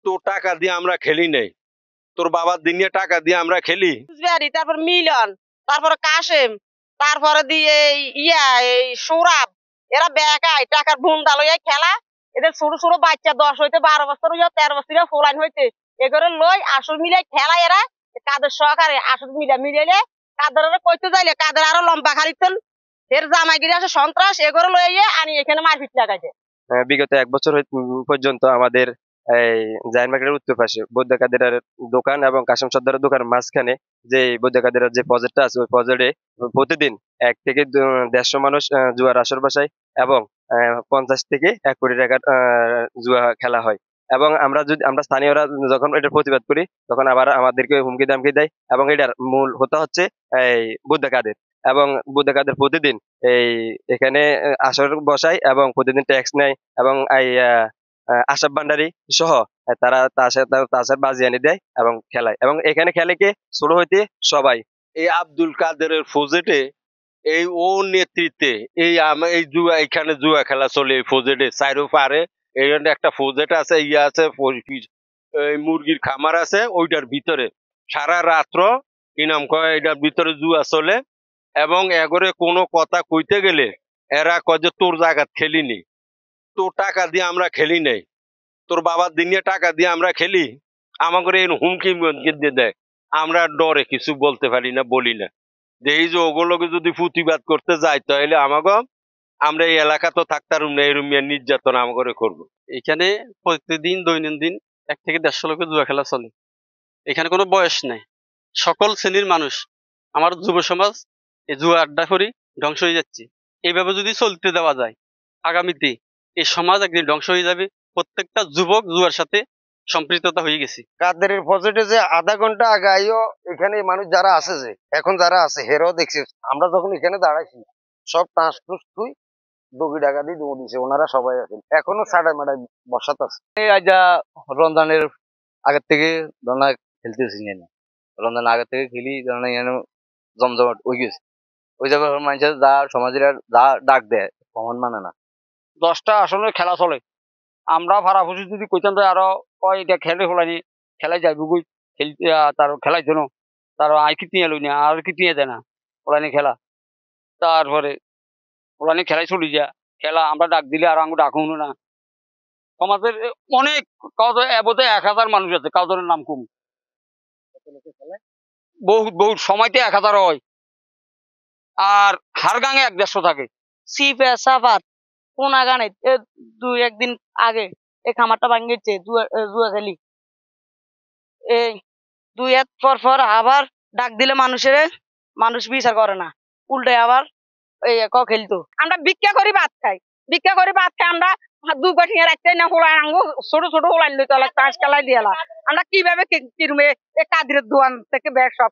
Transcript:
তো টাকা দিয়ে আমরা খেলি নাই, তোর বাবার দিনে টাকা দিয়ে আমরা খেলি। তারপর মিলন, তারপরে কাশেম, তারপরে দিয়ে এই সৌরভ, এরা বেকায় টাকার বুন্দা লইয়া খেলা। এদের ছোট ছোট বাচ্চা 10 হইতে 12 বছর 13 বছর ফোলাইন হইতে এগুলো লই আসল মিলাই খেলা। এরা কাদের সহকারে আসল মিলাইলে কাদের কইতে যাইলে কাদের আরো লম্বা খালিতেন এর জামাইগিরি আছে সন্ত্রাস এগুলো লইয়ে আনি এখানে মারপিট লাগাইছে। বিগত 1 বছর পর্যন্ত আমাদের এই জায়ের মার্কেটের উত্তর পাশে বৌদ্ধ কাদেরের দোকান এবং কাশেম সর্দারের দোকানের মাঝখানে যে বৌদ্ধ কাদেরের যে প্রজেক্টটা আছে ওই প্রজেক্টে প্রতিদিন 1 থেকে 150 মানুষ জুয়ার আসর বসায় এবং 50 থেকে 1 কোটি টাকার জুয়া খেলা হয়। এবং আমরা স্থানীয়রা যখন এটার প্রতিবাদ করি তখন আবার আমাদেরকে হুমকি দামকি দেয় এবং এটার মূল হতে হচ্ছে এই বৌদ্ধ কাদের। এবং বৌদ্ধ কাদের প্রতিদিন এখানে আসর বসায় এবং প্রতিদিন ট্যাক্স নেয় এবং আশাব ভান্ডারী সহ তারা তাসার বাজি এনে দেয় এবং খেলায় এবং এখানে খেলে কে ছোট হইতে সবাই। এই আব্দুল কাদেরের প্রজেক্টে এই ও নেতৃত্বে এই জুয়া এখানে জুয়া খেলা চলে এই প্রজেক্টে চাইরো পারে। এখানে একটা প্রজেক্ট আছে, আছে এই মুরগির খামার আছে, ওইটার ভিতরে সারা রাত্র কি নাম কয় এটার ভিতরে জুয়া চলে এবং এগরে কোনো কথা কইতে গেলে এরা কয় যে তোর জায়গা খেলিনি, তোর টাকা দিয়ে আমরা খেলি নাই, তোর বাবার দিনে টাকা দিয়ে আমরা খেলি। আমাকে হুমকি দিয়ে দেয়, আমরা ডরে কিছু বলতে পারি না, বলি না। দেখি যে ওগুলোকে যদি প্রতিবাদ করতে যাই তাহলে আমাকে আমরা এই এলাকা তো থাকতাম না, এরম নির্যাতন আমাকে করবো। এখানে প্রতিদিন দৈনন্দিন 1 থেকে 150 লোকের জুয়া খেলা চলে। এখানে কোনো বয়স নাই, সকল শ্রেণীর মানুষ। আমার যুব সমাজ এই জুয়া আড্ডা করি ধ্বংস হয়ে যাচ্ছে। এইভাবে যদি চলতে দেওয়া যায় আগামীতে এই সমাজ একদিন ধ্বংস হয়ে যাবে। প্রত্যেকটা যুবক জুয়ার সাথে সম্পৃক্ততা হয়ে গেছে। কাদের প্রজেক্টে যে আধা ঘন্টা আগে আইও এখানে মানুষ যারা আছে যে এখন যারা আছে হেরাও দেখছি আমরা যখন এখানে দাঁড়াইছি সব টাঁস টুস তুই দগি ডাকা দিয়ে দৌড় দিছে, ওনারা সবাই আছেন এখনো সাড়াই মাড়াই বসাত আছে। রমজানের আগের থেকে ধরনা খেলতেছি, রমজান আগের থেকে খেলি ধরনা জমজমাট ওই গেছে ওই জায়গায় মানুষের যা সমাজের যা ডাক দেয় কমন মানে না। 10টা আসলে খেলা চলে, আমরা ভাড়াফুসি যদি কইতাম যে আরো কয় এটা খেলে হলানি খেলাই যাইব গই খেলতে তার খেলার জন্য তার আই কি নিয়ে লই না আর কি নিয়ে দেয় না ওলানি খেলা। তারপরে ওলানি খেলাই চলি যা খেলা আমরা ডাক দিলে আর আঙু ডাকুন না। সমাজের অনেক কাজ এবতে 1000 মানুষ আছে, কাজের নাম কম বহুত বহুত সময়তে 1000 হয় আর হার গাঙে 150 থাকে। সিপে সাফার কোন গানে 2-1 দিন আগে এই খামারটা ভাঙিয়েছে জুয়া খেলি। এই 2 পর আবার ডাক দিলে মানুষ বিচার করে না, উল্টে আবার এই খেলতো। আমরা ভিক্ষা করি ভাত খাই আমরা 2 গঠিয়ে রাখতে না হোলাই আঙ্গু ছোট ছোট হোলাই লইতে তাস খেলাই দিয়ে আমরা কিভাবে কিরমে কাদিরের দোয়ান থেকে ব্যাগ সব